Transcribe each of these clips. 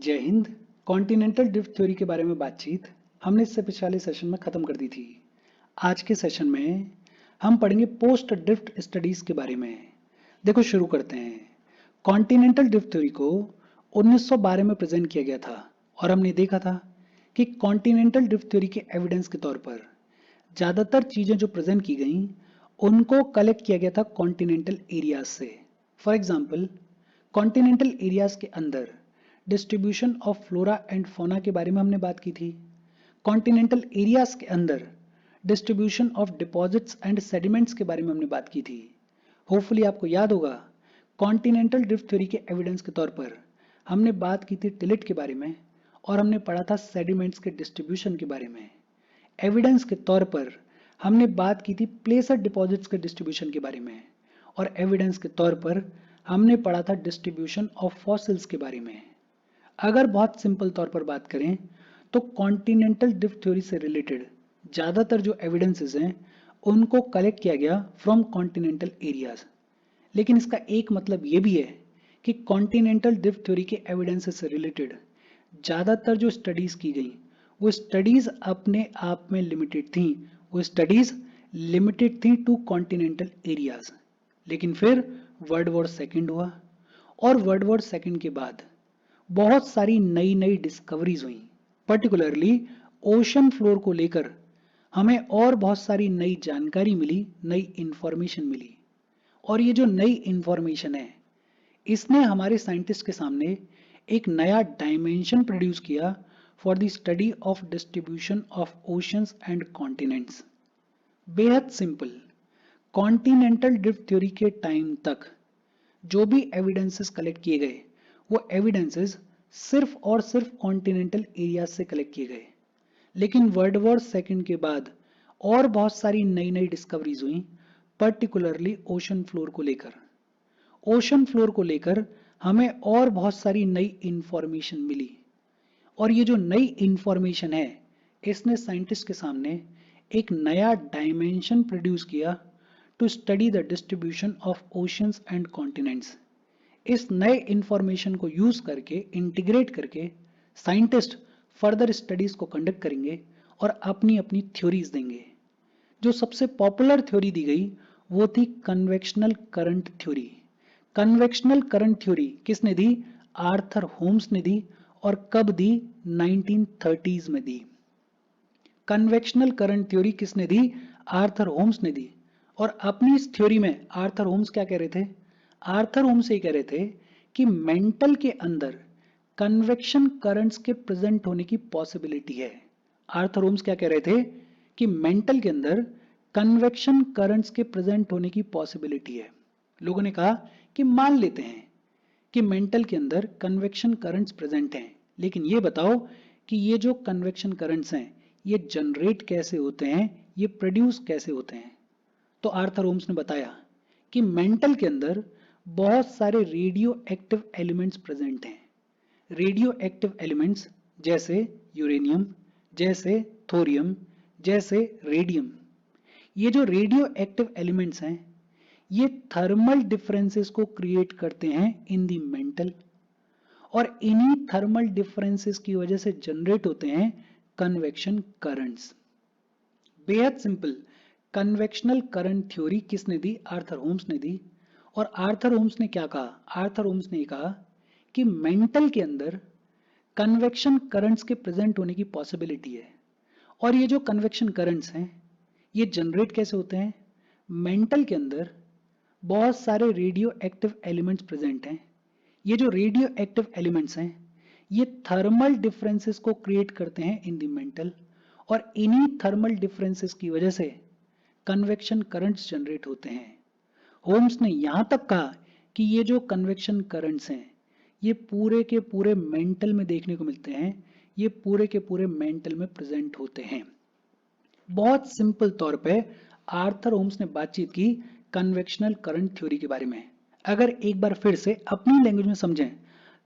जय Hind. Continental drift theory के बारे में बातचीत हमने इससे पिछले सेशन में खत्म कर दी थी। आज के सेशन में हम पढ़ेंगे पोस्ट ड्रिफ्ट स्टडीज के बारे में। देखो शुरू करते हैं। कॉन्टिनेंटल ड्रिफ्ट थ्योरी को 1912 में प्रेजेंट किया गया था और हमने देखा था कि कॉन्टिनेंटल ड्रिफ्ट थ्योरी के एविडेंस के तौर पर ज़्यादातर चीज़ें जो प्रेजेंट की गई उनको कलेक्ट किया गया था कॉन्टिनेंटल एरियाज से। फॉर एग्जाम्पल, कॉन्टिनेंटल एरियाज के अंदर distribution of flora and fauna के बारे में हमने बात की थी। कॉन्टिनेंटल एरियाज के अंदर distribution of deposits and sediments के बारे में हमने बात की थी। होपफुली आपको याद होगा, कॉन्टिनेंटल ड्रिफ्ट थ्योरी के एविडेंस के तौर पर हमने बात की थी टिलिट के बारे में और हमने पढ़ा था सेडिमेंट्स के डिस्ट्रीब्यूशन के बारे में। एविडेंस के तौर पर हमने बात की थी प्लेसर डिपॉजिट्स के डिस्ट्रीब्यूशन के बारे में और एविडेंस के तौर पर हमने पढ़ा था डिस्ट्रीब्यूशन ऑफ फॉसिल्स के बारे में। अगर बहुत सिंपल तौर पर बात करें तो कॉन्टिनेंटल ड्रिफ्ट थ्योरी से रिलेटेड ज़्यादातर जो एविडेंसेस हैं उनको कलेक्ट किया गया फ्रॉम कॉन्टिनेंटल एरियाज। लेकिन इसका एक मतलब ये भी है कि कॉन्टिनेंटल ड्रिफ्ट थ्योरी के एविडेंसेस से रिलेटेड ज़्यादातर जो स्टडीज़ की गई वो स्टडीज़ अपने आप में लिमिटेड थी। वो स्टडीज़ लिमिटेड थी टू कॉन्टिनेंटल एरियाज। लेकिन फिर वर्ल्ड वॉर सेकेंड हुआ और वर्ल्ड वॉर सेकेंड के बाद बहुत सारी नई नई डिस्कवरीज हुई। पर्टिकुलरली ओशन फ्लोर को लेकर हमें और बहुत सारी नई जानकारी मिली, नई इंफॉर्मेशन मिली। और ये जो नई इंफॉर्मेशन है इसने हमारे साइंटिस्ट के सामने एक नया डायमेंशन प्रोड्यूस किया for the study of distribution of oceans and continents. बेहद सिंपल, कॉन्टिनेंटल ड्रिफ्ट थ्योरी के टाइम तक जो भी एविडेंसेस कलेक्ट किए गए वो एविडेंसेस सिर्फ और सिर्फ कॉन्टिनेंटल एरिया से कलेक्ट किए गए। लेकिन वर्ल्ड वॉर सेकेंड के बाद और बहुत सारी नई नई डिस्कवरीज हुई, पर्टिकुलरली ओशन फ्लोर को लेकर। ओशन फ्लोर को लेकर हमें और बहुत सारी नई इंफॉर्मेशन मिली और ये जो नई इंफॉर्मेशन है इसने साइंटिस्ट के सामने एक नया डायमेंशन प्रोड्यूस किया to study the distribution of oceans and continents. इस नए इंफॉर्मेशन को यूज करके, इंटीग्रेट करके साइंटिस्ट फर्दर स्टडीज को कंडक्ट करेंगे और अपनी अपनी थ्योरीज देंगे। जो सबसे पॉपुलर थ्योरी दी गई वो थी convectional current theory. Convectional current theory किसने दी? आर्थर होम्स ने दी। और कब दी? 1930s में दी। कन्वेक्शनल करंट थ्योरी किसने दी? आर्थर होम्स ने दी। और अपनी इस थ्योरी में आर्थर होम्स क्या कह रहे थे? आर्थर होम्स ये कह रहे थे कि मेंटल के अंदर कन्वेक्शन करंट्स के प्रेजेंट होने की पॉसिबिलिटी है। आर्थर होम्स क्या कह रहे थे कि मेंटल के अंदर कन्वेक्शन करंट्स के प्रेजेंट होने की पॉसिबिलिटी है। लोगों ने कहा कि मान लेते हैं कि मेंटल के अंदर कन्वेक्शन करंट्स प्रेजेंट हैं, लेकिन ये बताओ कि ये जो कन्वेक्शन करंट्स हैं ये जनरेट कैसे होते हैं, ये प्रोड्यूस कैसे होते हैं। तो आर्थर होम्स ने बताया कि मेंटल के अंदर बहुत सारे रेडियो एक्टिव एलिमेंट्स प्रेजेंट हैं। रेडियो एक्टिव एलिमेंट्स जैसे यूरेनियम, जैसे थोरियम, जैसे रेडियम। ये जो रेडियो एक्टिव एलिमेंट्स हैं ये थर्मल डिफरेंसेस को क्रिएट करते हैं इन दी मेंटल और इन्हीं थर्मल डिफरेंसेस की वजह से जनरेट होते हैं कन्वेक्शन करंट्स। बेहद सिंपल, कन्वेक्शनल करंट थ्योरी किसने दी? आर्थर होम्स ने दी। और आर्थर होम्स ने क्या कहा? आर्थर होम्स ने कहा कि मेंटल के अंदर कन्वेक्शन करंट्स के प्रेजेंट होने की पॉसिबिलिटी है और ये जो कन्वेक्शन करंट्स हैं ये जनरेट कैसे होते हैं? मेंटल के अंदर बहुत सारे रेडियो एक्टिव एलिमेंट्स प्रेजेंट हैं। ये जो रेडियो एक्टिव एलिमेंट्स हैं ये थर्मल डिफरेंसेस को क्रिएट करते हैं इन द मेंटल और इन्हीं थर्मल डिफरेंसेस की वजह से कन्वेक्शन करंट्स जनरेट होते हैं। होम्स ने यहां तक कहा कि ये जो कन्वेक्शन करंट्स हैं ये पूरे के पूरे मेंटल में देखने को मिलते हैं, ये पूरे के पूरे मेंटल में प्रेजेंट होते हैं। बहुत सिंपल तौर पे आर्थर होम्स ने बातचीत की कन्वेक्शनल करंट थ्योरी के बारे में। अगर एक बार फिर से अपनी लैंग्वेज में समझें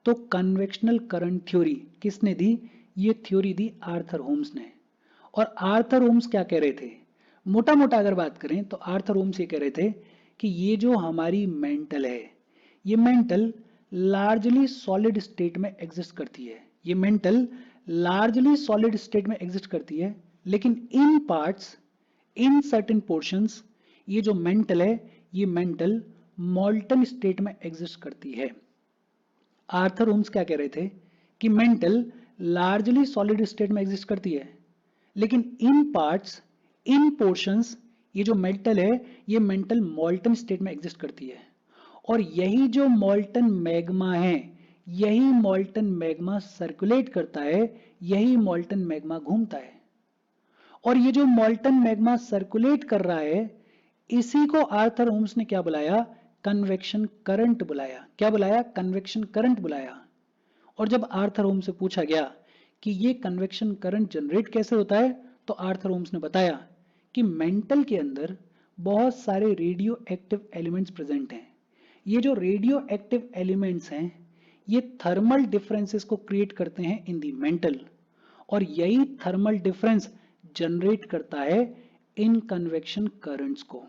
तो कन्वेक्शनल करंट थ्योरी किसने दी? ये थ्योरी दी आर्थर होम्स ने। और आर्थर होम्स क्या कह रहे थे? मोटा मोटा अगर बात करें तो आर्थर होम्स ये कह रहे थे कि ये जो हमारी मेंटल है ये मेंटल लार्जली सॉलिड स्टेट में एग्जिस्ट करती है। ये मेंटल लार्जली सॉलिड स्टेट में एग्जिस्ट करती है, लेकिन इन पार्ट्स, इन सर्टेन पोर्शंस, ये जो मेंटल है ये मेंटल मॉल्टन स्टेट में एग्जिस्ट करती है। आर्थर होम्स क्या कह रहे थे कि मेंटल लार्जली सॉलिड स्टेट में एग्जिस्ट करती है, लेकिन इन पार्ट्स, इन पोर्शंस, ये जो मेंटल है ये मेंटल मॉल्टन स्टेट में एग्जिस्ट करती है। और यही जो मॉल्टन मैग्मा है, यही मॉल्टन मैग्मा सर्कुलेट करता है, यही मॉल्टन मैग्मा घूमता है। और ये जो मॉल्टन मैग्मा सर्कुलेट कर रहा है, इसी को आर्थर होम्स ने क्या बुलाया? कन्वेक्शन करंट बुलाया। क्या बुलाया? कन्वेक्शन करंट बुलाया। और जब आर्थर होम्स से पूछा गया कि ये कन्वेक्शन करंट जनरेट कैसे होता है, तो आर्थर होम्स ने बताया कि मेंटल के अंदर बहुत सारे रेडियो एक्टिव एलिमेंट्स प्रेजेंट हैं। ये जो रेडियो एक्टिव एलिमेंट्स हैं ये थर्मल डिफरेंसेस को क्रिएट करते हैं इन दी मेंटल, और यही थर्मल डिफरेंस जनरेट करता है इन कन्वेक्शन करंट्स को।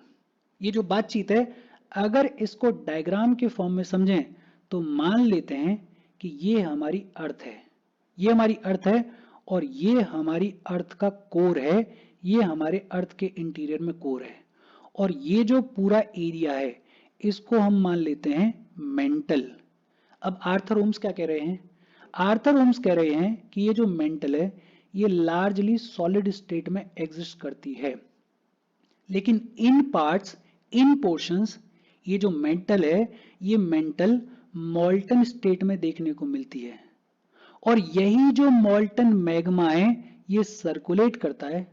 ये जो बातचीत है, अगर इसको डायग्राम के फॉर्म में समझें तो मान लेते हैं कि ये हमारी अर्थ है, ये हमारी अर्थ है, और ये हमारी अर्थ का कोर है, ये हमारे अर्थ के इंटीरियर में कोर है। और ये जो पूरा एरिया है इसको हम मान लेते हैं मेंटल। अब आर्थर होम्स क्या कह रहे हैं? आर्थर होम्स कह रहे हैं कि ये जो मेंटल है ये लार्जली सॉलिड स्टेट में एग्जिस्ट करती है, लेकिन इन पार्ट्स, इन पोर्शंस, ये जो मेंटल है ये मेंटल मॉल्टन स्टेट में देखने को मिलती है। और यही जो मॉल्टन मैग्मा है ये सर्कुलेट करता है,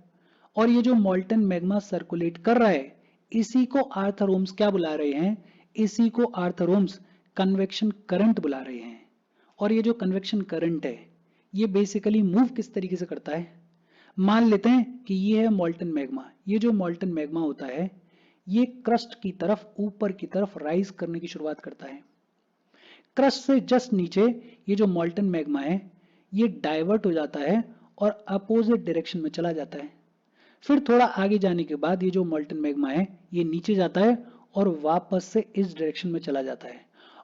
और ये जो मॉल्टन मैग्मा सर्कुलेट कर रहा है इसी को आर्थर होम्स क्या बुला रहे हैं? इसी को आर्थर होम्स कन्वेक्शन करंट बुला रहे हैं। और ये जो कन्वेक्शन करंट है ये बेसिकली मूव किस तरीके से करता है? मान लेते हैं कि ये है मॉल्टन मैग्मा। ये जो मॉल्टन मैग्मा होता है ये क्रस्ट की तरफ, ऊपर की तरफ राइज करने की शुरुआत करता है। क्रस्ट से जस्ट नीचे ये जो मॉल्टन मैग्मा है ये डाइवर्ट हो जाता है और अपोजिट डायरेक्शन में चला जाता है। फिर थोड़ा आगे जाने के बाद ये जो मॉल्टन मैग्मा है ये नीचे जाता है और वापस से इस डायरेक्शन में चला जाता है,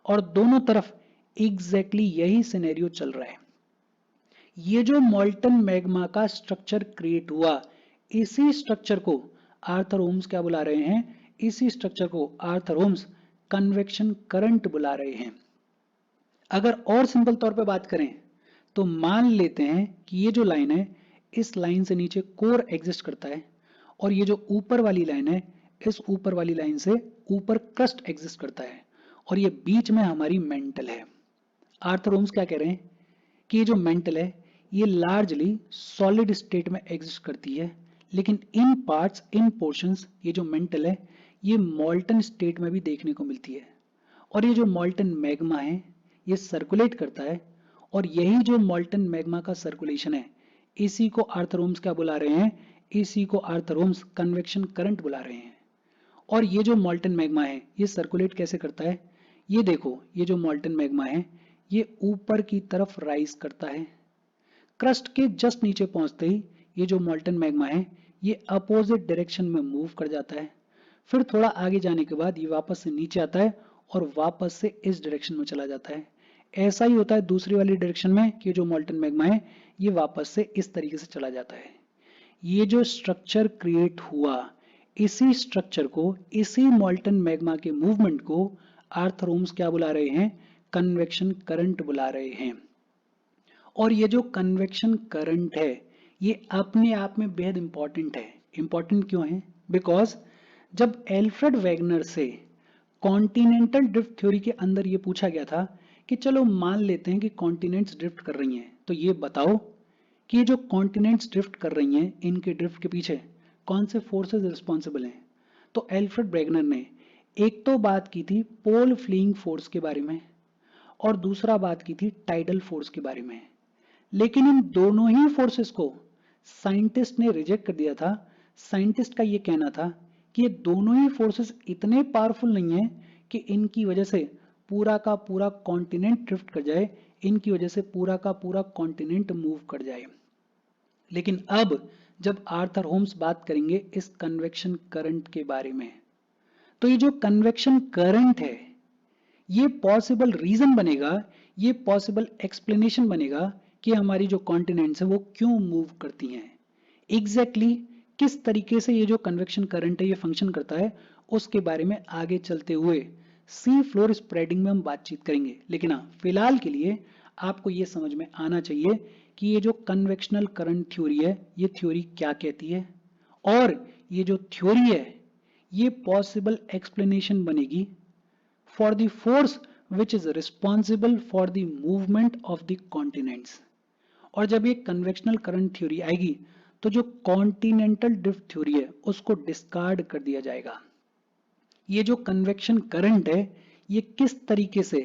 और दोनों तरफ एग्जैक्टली यही सिनेरियो चल रहा है। ये जो मॉल्टन मैग्मा का स्ट्रक्चर क्रिएट हुआ, इसी स्ट्रक्चर को आर्थर होम्स क्या बुला रहे हैं? इसी स्ट्रक्चर को आर्थर होम्स कन्वेक्शन करंट बुला रहे हैं। अगर और सिंपल तौर पे बात करें तो मान लेते हैं कि ये जो लाइन है इस लाइन से नीचे कोर एग्जिस्ट करता है, और ये जो ऊपर वाली लाइन है इस ऊपर वाली लाइन से ऊपर क्रस्ट एग्जिस्ट करता है, और ये बीच में हमारी मेंटल है। आर्थर होम्स क्या कह रहे हैं कि ये जो मेंटल है ये लार्जली सॉलिड स्टेट में एग्जिस्ट करती है, लेकिन इन पार्ट्स, इन पोर्शंस, ये जो मेंटल है ये मॉल्टन स्टेट में भी देखने को मिलती है। और ये जो मॉल्टन मैग्मा है ये सर्कुलेट करता है, और यही जो मॉल्टन मैग्मा का सर्कुलेशन है इसी को आर्थर होम्स क्या बुला रहे हैं? इसी को आर्थर होम्स कन्वेक्शन करंट बुला रहे हैं। और ये जो मॉल्टन मैग्मा है ये सर्कुलेट कैसे करता है? ये देखो, ये जो मॉल्टन मैग्मा है ये ऊपर की तरफ राइज करता है। क्रस्ट के जस्ट नीचे पहुंचते ही ये जो मॉल्टन मैग्मा है ये अपोजिट डायरेक्शन में मूव कर जाता है। फिर थोड़ा आगे जाने के बाद ये वापस से नीचे आता है और वापस से इस डायरेक्शन में चला जाता है। ऐसा ही होता है दूसरी वाली डायरेक्शन में कि जो मॉल्टन मैग्मा है ये वापस से इस तरीके से चला जाता है। ये जो स्ट्रक्चर क्रिएट हुआ, इसी स्ट्रक्चर को, इसी मॉल्टन मैग्मा के मूवमेंट को आर्थर होम्स क्या बुला रहे हैं? कन्वेक्शन करंट बुला रहे हैं। और ये जो कन्वेक्शन करंट है ये अपने आप में बेहद इंपॉर्टेंट है। इंपॉर्टेंट क्यों है? बिकॉज जब एल्फ्रेड वैगनर से कॉन्टिनेंटल ड्रिफ्ट थ्योरी के अंदर ये पूछा गया था कि चलो मान लेते हैं कि कॉन्टिनेंट्स ड्रिफ्ट कर रही हैं, तो ये बताओ कि ये जो कॉन्टिनेंट्स ड्रिफ्ट कर रही हैं इनके ड्रिफ्ट के पीछे कौन से फोर्सेस रिस्पॉन्सिबल हैं? तो एल्फ्रेड वैगनर ने एक तो बात की थी पोल फ्लीइंग फोर्स के बारे में, और दूसरा बात की थी टाइडल फोर्स के बारे में। लेकिन इन दोनों ही फोर्सेस को साइंटिस्ट ने रिजेक्ट कर दिया था। साइंटिस्ट का ये कहना था कि ये दोनों ही फोर्सेस इतने पावरफुल नहीं है कि इनकी वजह से पूरा का पूरा कॉन्टिनेंट ड्रिफ्ट कर जाए, इनकी वजह से पूरा का पूरा कॉन्टिनेंट मूव कर जाए। लेकिन अब जब आर्थर होम्स बात करेंगे इस कन्वेक्शन करंट के बारे में, तो ये जो कन्वेक्शन करंट है ये पॉसिबल रीजन बनेगा, ये पॉसिबल एक्सप्लेनेशन बनेगा कि हमारी जो कॉन्टिनेंट्स है वो क्यों मूव करती हैं। एग्जैक्टली किस तरीके से ये जो कन्वेक्शन करंट है ये फंक्शन करता है, उसके बारे में आगे चलते हुए सी फ्लोर स्प्रेडिंग में हम बातचीत करेंगे। लेकिन हाँ, फिलहाल के लिए आपको ये समझ में आना चाहिए कि ये जो कन्वेक्शनल करंट थ्योरी है ये थ्योरी क्या कहती है, और ये जो थ्योरी है ये पॉसिबल एक्सप्लेनेशन बनेगी for the force which is responsible for the movement of the continents. और जब ये कन्वेक्शनल करंट थ्योरी आएगी तो जो कॉन्टिनेंटल ड्रिफ्ट थ्योरी है उसको डिस्कार्ड कर दिया जाएगा। ये जो कन्वेक्शन करंट है ये किस तरीके से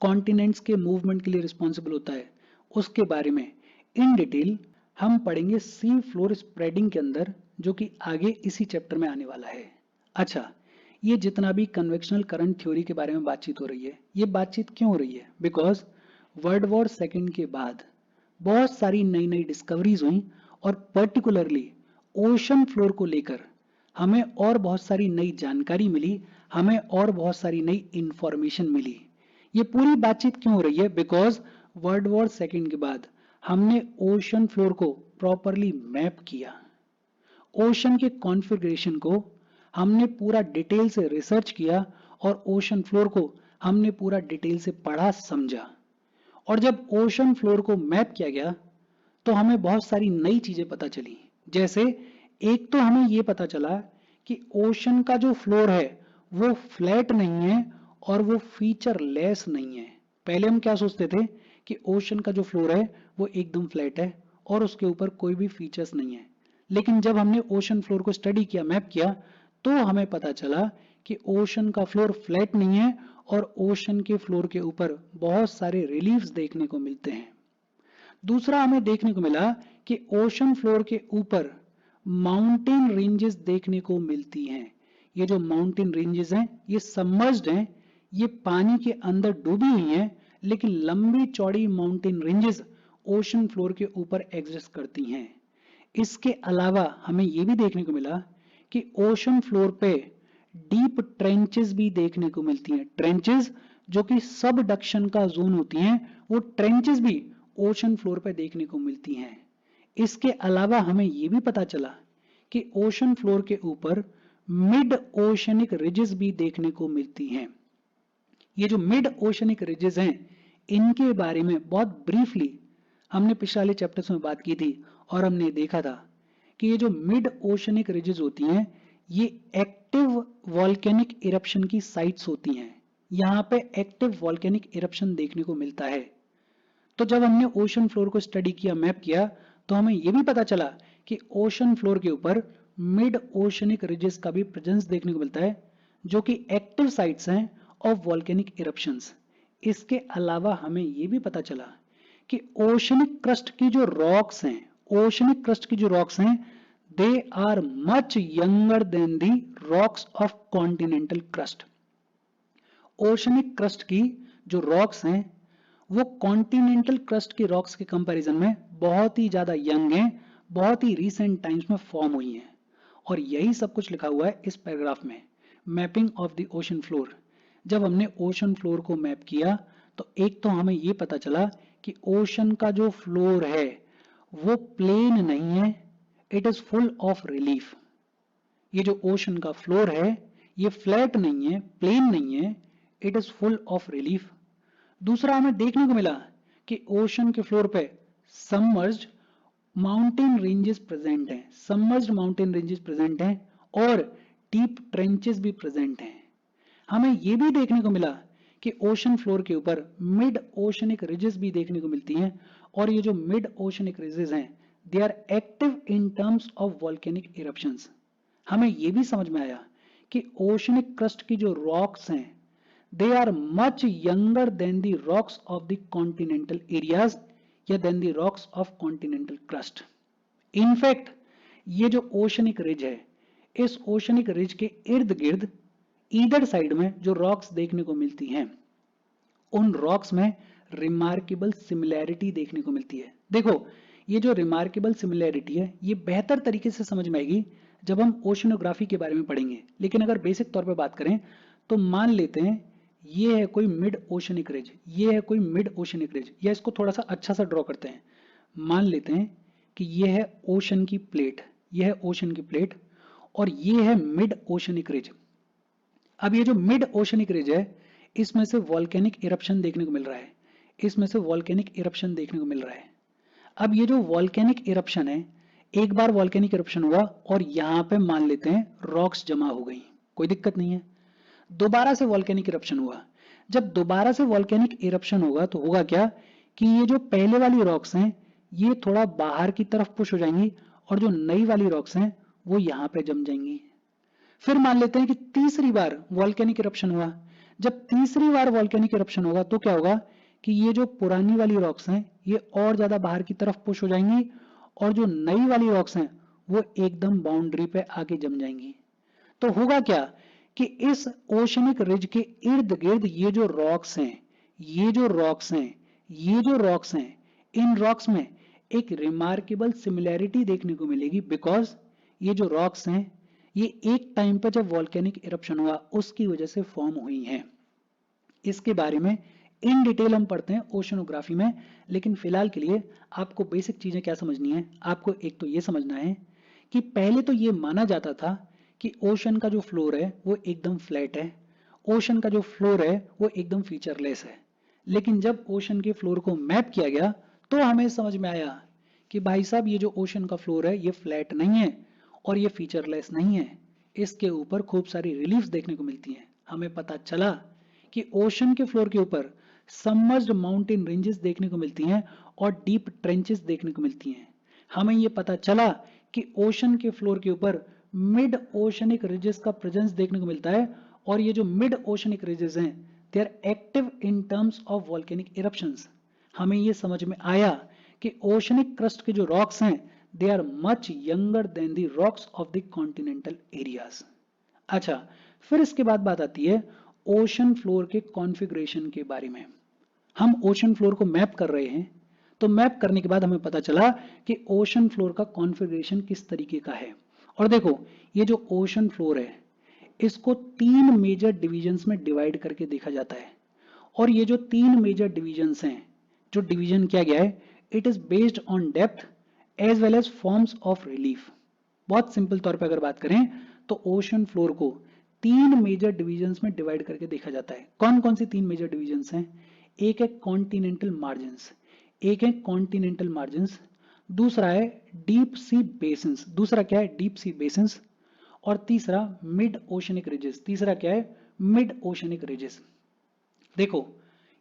कॉन्टिनेंट्स के मूवमेंट के लिए रिस्पॉन्सिबल होता है उसके बारे में इन डिटेल हम पढ़ेंगे सी फ्लोर स्प्रेडिंग के अंदर, जो कि आगे इसी चैप्टर में आने वाला है। अच्छा, ये जितना भी कन्वेक्शनल करंट थ्योरी के बारे में बातचीत हो रही है, ये बातचीत क्यों हो रही है? बिकॉज वर्ल्ड वॉर सेकेंड के बाद बहुत सारी नई नई डिस्कवरीज हुई और पर्टिकुलरली ओशन फ्लोर को लेकर हमें और बहुत सारी नई जानकारी मिली, हमें और बहुत सारी नई इंफॉर्मेशन मिली। ये पूरी बातचीत क्यों हो रही है? बिकॉज वर्ल्ड वॉर सेकेंड के बाद हमने ओशन फ्लोर को प्रॉपरली मैप किया, ओशन के कॉन्फ़िगरेशन को हमने पूरा डिटेल से रिसर्च किया और ओशन फ्लोर को हमने पूरा डिटेल से पढ़ा समझा। और जब ओशन फ्लोर को मैप किया गया तो हमें बहुत सारी नई चीजें पता चली। जैसे एक तो हमें ये पता चला कि ओशन का जो फ्लोर है वो फ्लैट नहीं है और वो फीचर लेस नहीं है। पहले हम क्या सोचते थे कि ओशन का जो फ्लोर है वो एकदम फ्लैट है और उसके ऊपर कोई भी फीचर्स नहीं है, लेकिन जब हमने ओशन फ्लोर को स्टडी किया, मैप किया, तो हमें पता चला कि ओशन का फ्लोर फ्लैट नहीं है और ओशन के फ्लोर के ऊपर बहुत सारे रिलीफ्स देखने को मिलते हैं। दूसरा हमें देखने को मिला कि ओशन फ्लोर के ऊपर माउंटेन रेंजेस देखने को मिलती हैं। ये जो माउंटेन रेंजेस हैं ये सबमर्ज्ड हैं, ये पानी के अंदर डूबी हुई हैं, लेकिन लंबी चौड़ी माउंटेन रेंजेस ओशन फ्लोर के ऊपर एग्जिस्ट करती हैं। इसके अलावा हमें यह भी देखने को मिला कि ओशन फ्लोर पे डीप ट्रेंचेस भी देखने को मिलती हैं। ट्रेंचेस जो कि सबडक्शन का जोन होती हैं, वो ट्रेंचेस भी ओशन फ्लोर पे देखने को मिलती हैं। इसके अलावा हमें यह भी पता चला कि ओशन फ्लोर के ऊपर मिड ओशनिक रिजेस भी देखने को मिलती हैं। ये जो मिड ओशनिक रिजेस हैं इनके बारे में बहुत ब्रीफली हमने पिछले चैप्टर्स में बात की थी और हमने देखा था कि ये जो मिड ओशनिक रिजेस होती हैं ये एक्टिव वॉल्केनिक इरप्शन की साइट्स होती हैं। यहाँ पे एक्टिव वॉल्केनिक इरप्शन देखने को मिलता है। तो जब हमने ओशन फ्लोर को स्टडी किया, मैप किया, तो हमें यह भी पता चला कि ओशन फ्लोर के ऊपर मिड ओशनिक रिजेस का भी प्रेजेंस देखने को मिलता है, जो कि एक्टिव साइट्स हैं ऑफ वॉल्केनिक इरप्शंस। इसके अलावा हमें यह भी पता चला कि ओशनिक क्रस्ट की जो रॉक्स हैं, ओशनिक क्रस्ट की जो रॉक्स हैं, they are much younger than the rocks of continental crust. Oceanic crust की जो रॉक्स हैं वो कॉन्टिनेंटल क्रस्ट की रॉक्स के कंपैरिजन में बहुत ही ज्यादा यंग हैं, बहुत ही रीसेंट टाइम्स में फॉर्म हुई हैं। और यही सब कुछ लिखा हुआ है इस पैराग्राफ में, mapping of the ocean floor. जब हमने ओशन फ्लोर को मैप किया तो एक तो हमें ये पता चला कि ओशन का जो फ्लोर है वो प्लेन नहीं है, it is full of relief. ये जो ओशन का फ्लोर है ये फ्लैट नहीं है, प्लेन नहीं है, it is full of relief. दूसरा हमें देखने को मिला कि ओशन के फ्लोर पे सबमर्ज्ड माउंटेन रेंजेस प्रेजेंट हैं, सबमर्ज्ड माउंटेन रेंजेस प्रेजेंट हैं और डीप ट्रेंचेस भी प्रेजेंट हैं। हमें यह भी देखने को मिला कि ओशन फ्लोर के ऊपर मिड ओशनिक रिजेस भी देखने को मिलती हैं और ये जो मिड ओशनिक रिजेस हैं they are active in terms of volcanic eruptions. हमें यह भी समझ में आया कि ओशनिक क्रस्ट की जो रॉक्स हैं they are much younger than the rocks of the continental areas या than the rocks of continental crust. In fact, ये जो ओशनिक रिज है, इस ओशनिक रिज के इर्द गिर्द ईदर साइड में जो रॉक्स देखने को मिलती हैं उन रॉक्स में रिमार्केबल सिमिलैरिटी देखने को मिलती है। देखो, ये जो रिमार्केबल सिमिलैरिटी है ये बेहतर तरीके से समझ में आएगी जब हम ओशनोग्राफी के बारे में पढ़ेंगे, लेकिन अगर बेसिक तौर पर बात करें तो मान लेते हैं ये है कोई मिड ओशनिक रिज, ये है कोई मिड ओशनिक रिज, या इसको थोड़ा सा अच्छा सा ड्रॉ करते हैं। मान लेते हैं कि ये है ओशन की प्लेट, ये है ओशन की प्लेट, और ये है मिड ओशनिक रिज। अब ये जो मिड ओशनिक रिज है, इसमें से वॉल्केनिक इरप्शन देखने को मिल रहा है, इसमें से वॉल्केनिक इरप्शन देखने को मिल रहा है। अब ये जो वॉल्केनिक इरप्शन है, एक बार वॉल्केनिक इरप्शन हुआ और यहाँ पे मान लेते हैं रॉक्स जमा हो गई, कोई दिक्कत नहीं है। दोबारा से वॉल्केनिक इरप्शन हुआ, जब दोबारा से वॉल्केनिक इरप्शन होगा तो होगा क्या कि ये जो पहले वाली रॉक्स हैं ये थोड़ा बाहर की तरफ पुश हो जाएंगी, और जो नई वाली रॉक्स हैं वो यहाँ पे जम जाएंगी। फिर मान लेते हैं कि तीसरी बार वॉल्केनिक इरप्शन हुआ, जब तीसरी बार वॉल्केनिक इरप्शन होगा तो क्या होगा कि ये जो पुरानी वाली रॉक्स हैं ये और ज्यादा बाहर की तरफ पुश हो जाएंगी, और जो नई वाली रॉक्स हैं वो एकदम बाउंड्री पे आके जम जाएंगी। तो होगा क्या कि इस ओशनिक रिज के इर्द गिर्द ये जो रॉक्स हैं, ये जो रॉक्स हैं, ये जो रॉक्स हैं, इन रॉक्स में एक रिमार्केबल सिमिलैरिटी देखने को मिलेगी, बिकॉज ये जो रॉक्स हैं ये एक टाइम पर जब वॉल्केनिक इरप्शन हुआ उसकी वजह से फॉर्म हुई हैं। इसके बारे में इन डिटेल हम पढ़ते हैं ओशनोग्राफी में, लेकिन फिलहाल के लिए आपको बेसिक चीजें क्या समझनी है। आपको एक तो ये समझना है कि पहले तो ये माना जाता था कि ओशन का जो फ्लोर है वो एकदम फ्लैट है, ओशन का जो फ्लोर है वो एकदम फीचरलेस है। लेकिन जब ओशन के फ्लोर को मैप किया गया तो हमें समझ में आया कि भाई साहब ये जो ओशन का फ्लोर है ये फ्लैट नहीं है और ये फीचरलेस नहीं है, इसके ऊपर खूब सारी रिलीफ्स देखने को मिलती हैं। हमें पता चला कि ओशन के फ्लोर के ऊपर सबमर्ज्ड माउंटेन रेंजेस देखने को मिलती हैं और डीप ट्रेंचेस देखने को मिलती हैं। हमें यह पता चला कि ओशन के फ्लोर के ऊपर मिड ओशनिक रिजेस का प्रेजेंस देखने को मिलता है, और ये जो मिड ओशनिक रिजेस हैं they are active in terms of volcanic eruptions. हमें ये समझ में आया कि ओशनिक क्रस्ट के जो रॉक्स हैं they are much younger than the rocks of the continental areas. अच्छा, फिर इसके बाद बात आती है ओशन फ्लोर के कॉन्फ़िगरेशन के बारे में। हम ओशन फ्लोर को मैप कर रहे हैं, तो मैप करने के बाद हमें पता चला कि ओशन फ्लोर का कॉन्फ़िगरेशन किस तरीके का है। और देखो, ये जो ओशन फ्लोर है इसको तीन मेजर डिविजन्स में डिवाइड करके देखा जाता है, और ये जो तीन मेजर डिविजन्स हैं, जो डिवीजन किया गया है, it is based on depth as well as forms of relief. बहुत सिंपल तौर पे अगर बात करें तो ओशन फ्लोर को तीन मेजर डिविजन्स में डिवाइड करके देखा जाता है। कौन कौन सी तीन मेजर डिविजन्स हैं? एक है कॉन्टिनेंटल मार्जिन्स, एक है कॉन्टिनेंटल मार्जिन्स, दूसरा है डीप सी बेसिन्स, दूसरा क्या है डीप सी बेसिन्स, और तीसरा मिड ओशनिक रिजेस, तीसरा क्या है मिड ओशनिक रिजेस। देखो,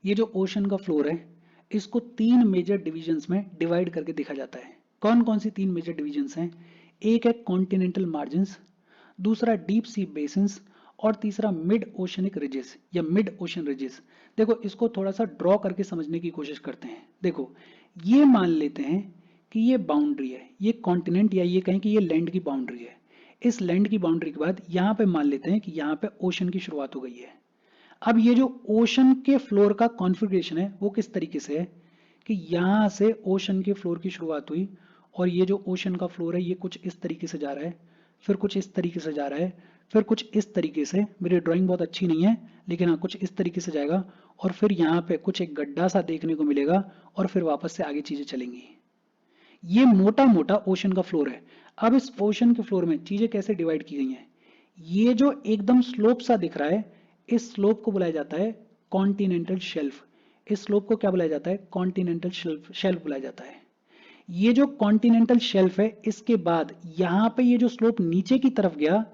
ये जो ओशन का फ्लोर है इसको तीन मेजर डिविजन्स में डिवाइड करके देखा जाता है। कौन कौन सी तीन मेजर डिविजन्स हैं? एक है कॉन्टिनेंटल मार्जिन्स, दूसरा डीप सी बेसिन्स, और तीसरा मिड ओशनिक रिजेस या मिड ओशन रिजेस। देखो, इसको थोड़ा सा ड्रॉ करके समझने की कोशिश करते हैं। देखो, ये मान लेते हैं कि ये बाउंड्री है, ये कॉन्टिनेंट या ये कहें कि ये लैंड की बाउंड्री है। इस लैंड की बाउंड्री के बाद यहाँ पे मान लेते हैं कि यहाँ पे ओशन की शुरुआत हो गई है। अब ये जो ओशन के फ्लोर का कॉन्फ़िगरेशन है वो किस तरीके से है कि यहां से ओशन के फ्लोर की शुरुआत हुई, और ये जो ओशन का फ्लोर है ये कुछ इस तरीके से जा रहा है, फिर कुछ इस तरीके से जा रहा है, फिर कुछ इस तरीके से। मेरी ड्राइंग बहुत अच्छी नहीं है लेकिन हाँ कुछ इस तरीके से जाएगा, और फिर यहाँ पे कुछ एक गड्ढा सा देखने को मिलेगा, और फिर वापस से आगे चीजें चलेंगी। ये मोटा मोटा ओशन का फ्लोर है। अब इस ओशन के फ्लोर में चीजें कैसे डिवाइड की गई हैं? ये जो एकदम स्लोप सा दिख रहा है, इस स्लोप को बुलाया जाता है कॉन्टिनेंटल शेल्फ। इस स्लोप को क्या बुलाया जाता है? कॉन्टिनेंटल शेल्फ, शेल्फ बुलाया जाता है। ये जो कॉन्टिनेंटल शेल्फ है इसके बाद यहां पे ये जो स्लोप नीचे की तरफ गया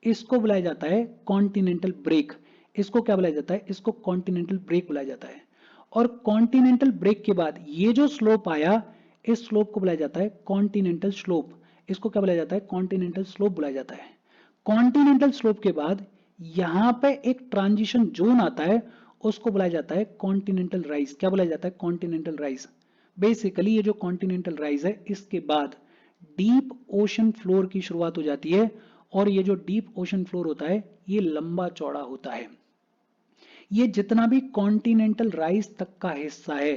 इसको बुलाया जाता है कॉन्टिनेंटल ब्रेक। इसको क्या बुलाया जाता है? इसको कॉन्टिनेंटल ब्रेक बुलाया जाता है। और कॉन्टिनेंटल ब्रेक के बाद ये जो स्लोप आया इस स्लोप को बुलाया जाता है कॉन्टिनेंटल स्लोप। इसको क्या बुलाया जाता है? कॉन्टिनेंटल स्लोप बुलाया जाता है। कॉन्टिनेंटल स्लोप के बाद यहां पे एक ट्रांजिशन जोन आता है, उसको बुलाया जाता है कॉन्टिनेंटल राइज। क्या बुलाया जाता है? Continental rise. बेसिकली ये जो कॉन्टिनेंटल राइज है इसके बाद डीप ओशन फ्लोर की शुरुआत हो जाती है, और ये जो डीप ओशन फ्लोर होता है ये लंबा चौड़ा होता है। ये जितना भी कॉन्टिनेंटल राइज तक का हिस्सा है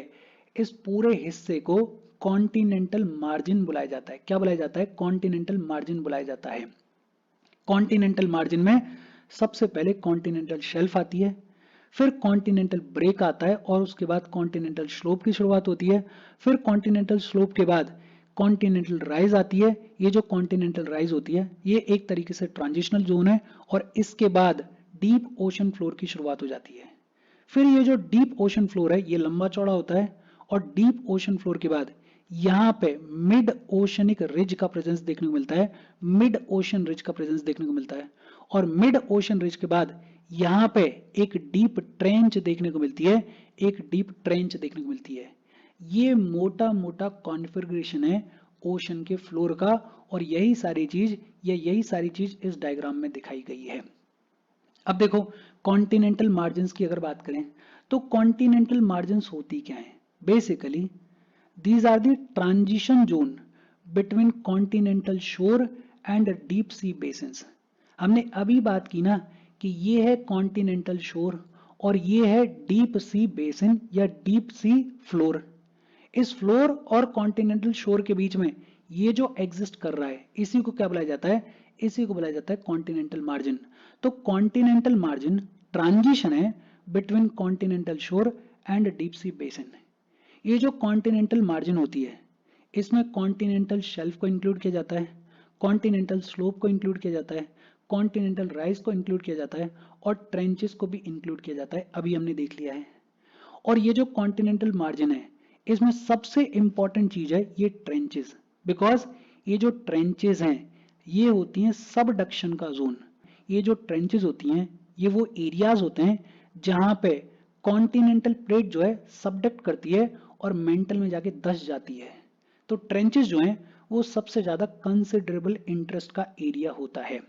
इस पूरे हिस्से को कॉन्टिनेंटल मार्जिन बुलाया जाता है। क्या बुलाया जाता है? कॉन्टिनेंटल मार्जिन बुलाया जाता है। कॉन्टिनेंटल मार्जिन में सबसे पहले कॉन्टिनेंटल शेल्फ आती है, फिर कॉन्टिनेंटल ब्रेक आता है और उसके बाद कॉन्टिनेंटल स्लोप की शुरुआत होती है। फिर कॉन्टिनेंटल स्लोप के बाद कॉन्टिनेंटल राइज आती है। ये जो कॉन्टिनेंटल राइज होती है ये एक तरीके से ट्रांजिशनल जोन है और इसके बाद डीप ओशन फ्लोर की शुरुआत हो जाती है। फिर ये जो डीप ओशन फ्लोर है ये लंबा चौड़ा होता है और डीप ओशन फ्लोर के बाद यहाँ पे मिड ओशनिक रिज का प्रेजेंस देखने को मिलता है। मिड ओशन रिज का प्रेजेंस देखने को मिलता है और मिड ओशन रिज के बाद यहाँ पे एक डीप ट्रेंच देखने को मिलती है। एक डीप ट्रेंच देखने को मिलती है। ये मोटा मोटा कॉन्फ़िगरेशन है ओशन के फ्लोर का और यही सारी चीज इस डायग्राम में दिखाई गई है। अब देखो कॉन्टिनेंटल मार्जिन्स की अगर बात करें तो कॉन्टिनेंटल मार्जिन्स होती क्या है? Basically these are the transition zone between continental shore and deep sea basins. हमने अभी बात की ना कि ये है कॉन्टिनेंटल शोर और ये है डीप सी बेसिन या डीप सी फ्लोर। इस फ्लोर और कॉन्टिनेंटल शोर के बीच में ये जो एग्जिस्ट कर रहा है इसी को क्या बुलाया जाता है? इसी को बुलाया जाता है कॉन्टिनेंटल मार्जिन। तो कॉन्टिनेंटल मार्जिन ट्रांजिशन है between continental shore and deep C basin. ये जो कॉन्टिनेंटल मार्जिन होती है इसमें कॉन्टिनेंटल शेल्फ को इंक्लूड किया जाता है, कॉन्टिनेंटल स्लोप को इंक्लूड किया जाता है, कॉन्टिनेंटल राइज को इंक्लूड किया जाता है और ट्रेंचेस को भी इंक्लूड किया जाता है। अभी हमने देख लिया है। और ये जो कॉन्टिनेंटल मार्जिन है इसमें सबसे इंपॉर्टेंट चीज है ये ट्रेंचेस, बिकॉज ये जो ट्रेंचेस हैं ये होती हैं सबडक्शन का जोन। ये जो ट्रेंचेस होती हैं ये वो एरियाज होते हैं जहां पे कॉन्टिनेंटल प्लेट जो है सबडक्ट करती है और मेंटल में जाके धंस जाती है। तो ट्रेंचेस जो हैं वो सबसे ज्यादा कंसिडरेबल इंटरेस्ट का एरिया होता है।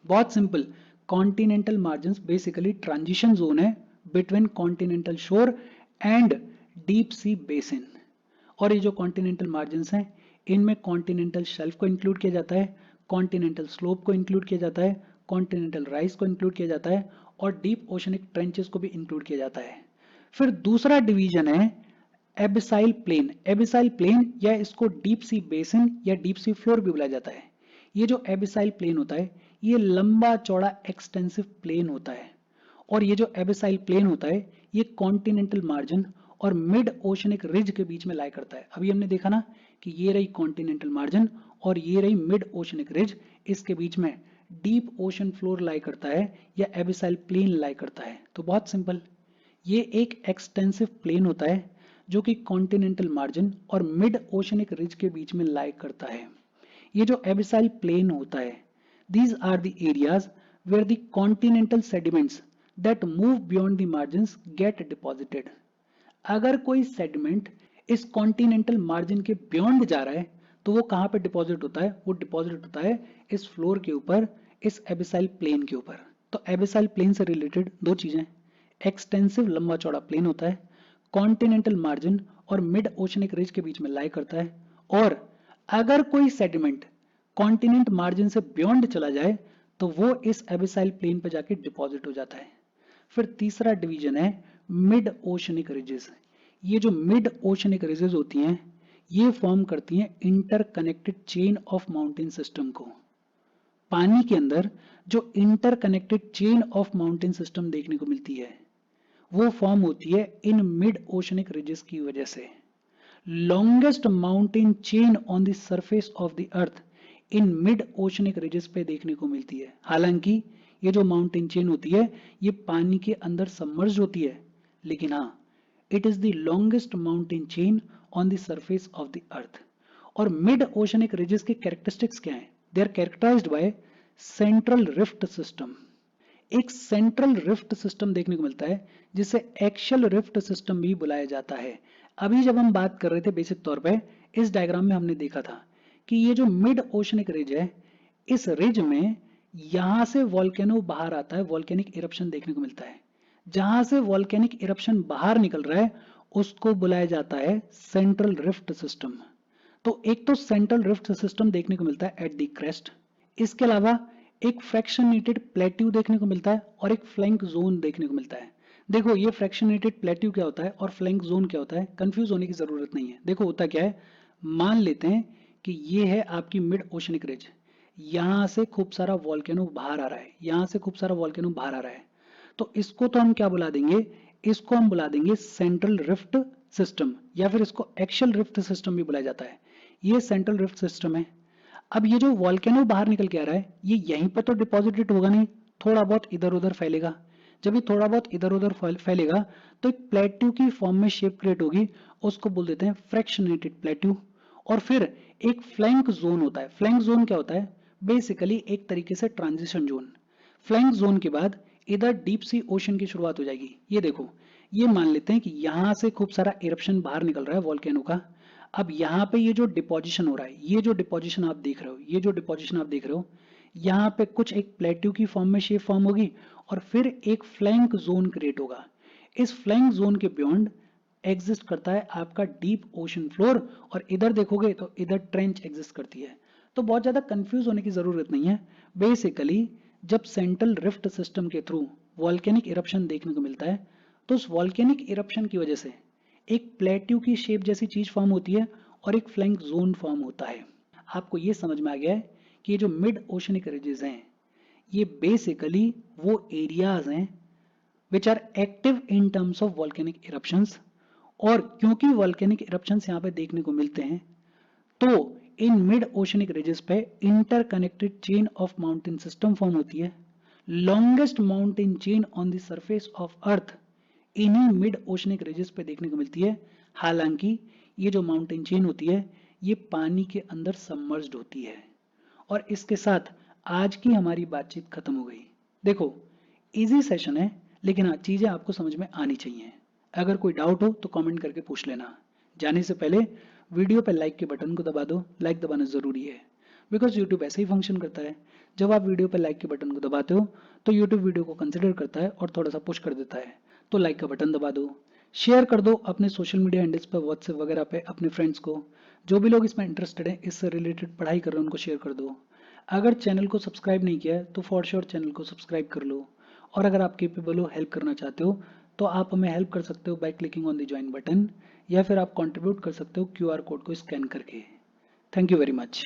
बहुत simple, continental margins basically transition zone है between continental shore and deep C basin. और ये जो कॉन्टिनेंटल मार्जिन्स हैं इनमें कॉन्टिनेंटल शेल्फ को इंक्लूड किया जाता है, कॉन्टिनेंटल स्लोप को इंक्लूड किया जाता है, कॉन्टिनेंटल राइज को इंक्लूड किया जाता है और डीप ओशनिक ट्रेंचेस को भी इंक्लूड किया जाता है। फिर दूसरा डिवीजन है एबिसाइल प्लेन। एबिसाइल प्लेन या इसको डीप सी बेसिन या डीप सी फ्लोर भी बुलाया जाता है। ये जो एबिसाइल प्लेन होता है ये लंबा चौड़ा एक्सटेंसिव प्लेन होता है और ये जो एबिसाइल प्लेन होता है ये कॉन्टिनेंटल मार्जिन और मिड ओशनिक रिज के बीच में लाई करता है। अभी हमने देखा ना कि ये रही कॉन्टिनेंटल मार्जिन और ये रही मिड ओशनिक रिज, इसके बीच में डीप ओशन फ्लोर लाई करता है या एबिसाइल प्लेन लाई करता है। तो बहुत सिंपल, ये एक एक्सटेंसिव प्लेन होता है जो कि कॉन्टिनेंटल मार्जिन और मिड ओशनिक रिज के बीच में लाई करता है। ये जो एबिसाइल प्लेन होता है, these are the areas where the continental sediments that move beyond the margins get deposited। अगर कोई सेडिमेंट इस कॉन्टिनेंटल मार्जिन के बियॉन्ड जा रहा है तो वो कहाँ पे डिपॉजिट होता है? वो डिपॉजिट होता है इस फ्लोर के ऊपर, इस एबिसाइल प्लेन के ऊपर। तो एबिसाइल प्लेन से रिलेटेड दो चीजें, एक्सटेंसिव लंबा चौड़ा प्लेन होता है, कॉन्टिनेंटल मार्जिन और मिड ओशनिक रिज के बीच में लाई करता है। और अगर कोई सेडिमेंट कॉन्टिनेंट मार्जिन से बियॉन्ड चला जाए तो वो इस एबिसाइल प्लेन पे जाके डिपॉजिट हो जाता है। फिर तीसरा डिवीजन है मिड ओशनिक रिजेस। ये जो मिड ओशनिक रिजेस होती हैं ये फॉर्म करती हैं interconnected chain of mountain system को। पानी के अंदर जो interconnected chain of mountain system देखने को मिलती है वो फॉर्म होती है इन मिड ओशनिक रिजेस की वजह से। Longest mountain chain on the surface of the earth in mid oceanic ridges पे देखने को मिलती है। हालांकि ये जो माउंटेन चेन होती है ये पानी के अंदर सबमर्ज होती है, लेकिन हाँ it is the longest mountain chain on the surface of the earth. और मिड ओशनिक रिजेस के कैरेक्टरिस्टिक्स क्या हैं? They are characterised by central rift system. एक सेंट्रल रिफ्ट सिस्टम देखने को मिलता है जिसे एक्शियल रिफ्ट सिस्टम भी बुलाया जाता है। अभी जब हम बात कर रहे थे बेसिक तौर पे इस डायग्राम में हमने देखा था कि ये जो मिड ओशनिक रिज है इस रिज में यहां से वॉल्केनो बाहर आता है, वॉल्केनिक इरप्शन देखने को मिलता है। जहां से वॉल्केनिक इरप्शन बाहर निकल रहा है उसको बुलाया जाता है सेंट्रल रिफ्ट सिस्टम। तो एक तो सेंट्रल रिफ्ट सिस्टम देखने को मिलता है एट द क्रेस्ट, इसके अलावा एक फ्रैक्शनेटेड प्लेट्यू देखने को मिलता है और एक फ्लैंक जोन देखने को मिलता है। देखो ये फ्रैक्शनेटेड प्लेट्यू क्या होता है और फ्लैंक जोन क्या होता है, कंफ्यूज होने की जरूरत नहीं है। देखो होता क्या है, मान लेते हैं कि ये है आपकी मिड ओशनिक रिज, यहां से खूब सारा वॉल्केनो बाहर आ रहा है, यहां से खूब सारा वॉल्केनो बाहर आ रहा है। तो इसको तो हम क्या बुला देंगे, इसको हम बुला देंगे सेंट्रल रिफ्ट सिस्टम, या फिर इसको एक्सियल रिफ्ट सिस्टम भी बुलाया जाता है। ये सेंट्रल रिफ्ट सिस्टम है। अब ये जो वॉल्केनो बाहर निकल के आ रहा है, ये यहीं पे तो डिपॉजिटेड होगा नहीं, थोड़ा बहुत इधर उधर फैलेगा। जब ये थोड़ा बहुत इधर उधर फैलेगा तो एक प्लेट्यू की फॉर्म में शेप क्रिएट होगी, उसको बोल देते हैं फ्रैक्शनेटेड प्लेट्यू। और फिर एक फ्लैंक जोन होता है। फ्लैंक जोन क्या होता है, बेसिकली एक तरीके से ट्रांजिशन जोन। फ्लैंक जोन के बाद इधर डीप सी ओशन की शुरुआत हो जाएगी। ये देखो, ये मान लेते हैं कि यहां से खूब सारा इरप्शन बाहर निकल रहा है वॉल्केनो का। अब यहाँ पे ये जो डिपोजिशन हो रहा है, ये जो डिपोजिशन आप देख रहे हो, ये जो डिपोजिशन आप देख रहे हो, यहाँ पे कुछ एक प्लेट्यू की फॉर्म में शेप फॉर्म होगी और फिर एक फ्लैंक जोन क्रिएट होगा। इस फ्लैंक जोन के बियॉन्ड एग्जिस्ट करता है आपका डीप ओशन फ्लोर, और इधर देखोगे तो इधर ट्रेंच एग्जिस्ट करती है। तो बहुत ज्यादा कंफ्यूज होने की जरूरत नहीं है। बेसिकली जब सेंट्रल रिफ्ट सिस्टम के थ्रू वॉल्केनिक इरप्शन देखने को मिलता है, तो उस वॉल्केनिक इरप्शन की वजह से एक प्लेट्यू की शेप जैसी चीज फॉर्म होती है और एक फ्लैंक जोन फॉर्म होता है। आपको ये समझ में आ गया है कि ये जो मिड ओशनिक रिजेस हैं, ये बेसिकली वो एरियाज हैं which are active in terms of volcanic eruptions. और क्योंकि वॉल्केनिक इरप्शंस यहाँ पे देखने को मिलते हैं, तो इन मिड ओशनिक रिजेस पे interconnected chain of mountain system form होती है। Longest mountain chain on the surface of earth इन्हीं मिड ओशनिक रिजेस पे देखने को मिलती है। हालांकि ये जो माउंटेन चेन होती है, ये पानी के अंदर सबमर्ज्ड होती है। और इसके साथ आज की हमारी बातचीत खत्म हो गई। देखो, इजी सेशन है, लेकिन हाँ, चीजें आपको समझ में आनी चाहिए। अगर कोई डाउट हो तो कमेंट करके पूछ लेना। जाने से पहले वीडियो पर लाइक के बटन को दबा दो। लाइक दबाना जरूरी है, बिकॉज यूट्यूब ऐसे ही फंक्शन करता है। जब आप वीडियो पर लाइक के बटन को दबाते हो तो यूट्यूब वीडियो को कंसिडर करता है और थोड़ा सा पुश कर देता है। तो लाइक का बटन दबा दो, शेयर कर दो अपने सोशल मीडिया हैंडल्स पर, व्हाट्सएप वगैरह पे अपने फ्रेंड्स को। जो भी लोग इसमें इंटरेस्टेड हैं, इससे रिलेटेड पढ़ाई कर रहे हैं, उनको शेयर कर दो। अगर चैनल को सब्सक्राइब नहीं किया है तो फॉर श्योर चैनल को सब्सक्राइब कर लो। और अगर आप केपेबल हो, हेल्प करना चाहते हो, तो आप हमें हेल्प कर सकते हो by clicking on the join button, या फिर आप कंट्रीब्यूट कर सकते हो क्यूआर कोड को स्कैन करके। Thank you very much.